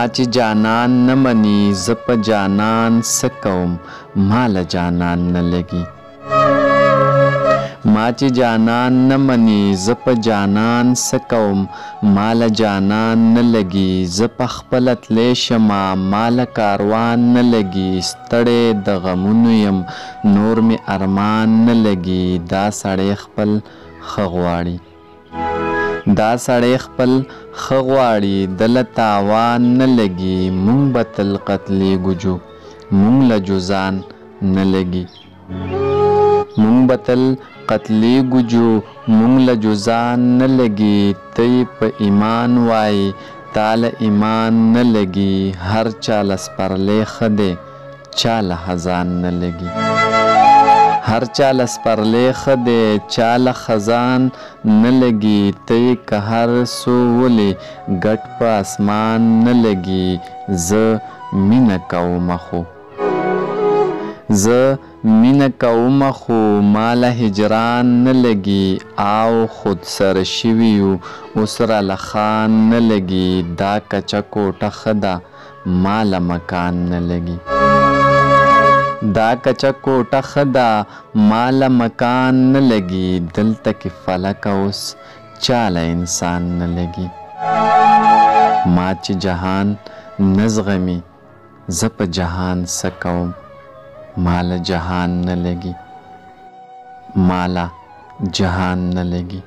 ما چې جانان نه مني زه په جانان څه کوم ماله جانان نه لګي ما چې جانان نه مني زه په جانان څه کوم ماله جانان نه لګي زه په خپله تلی شمه ماله کاروان نه لګي ستړی د غمونو یم نور مې ارمان نه لګي دا سړی خپل ښه غواړي دا سړی خپل ښه غواړي دله تاوان نه لګي مونږ به تل قتلیږو جو مونږ له جوزان نه لګي مونږ به تل قتلیږو جو مونږ له جوزان نه لګي ته یې په ایمان وایي تا له ایمان نه لګي هر چا له سپرلی ښه دی چا له خزان نه لګي هر چا له سپرلی ښه دی چا له خزان نه لګي ته یې که هر څو ولې ګټ په اسمان نه لګي زه مینه کومه خو زه مینه کومه خو ما له هجران نه لګي او خود سره شوي یو اوس راله خان نه لګي دا کچه کوټه ښه ده ما له مکان نه لګي دا کچه کوټه ښه ده ما له مکان نه لګي دلته کې فلک اوس چا له انسان نه لګي ما چې جهان نه زغمي زه په جهان څه کوم ماله جهان نه لګي ماله جهان نه لګي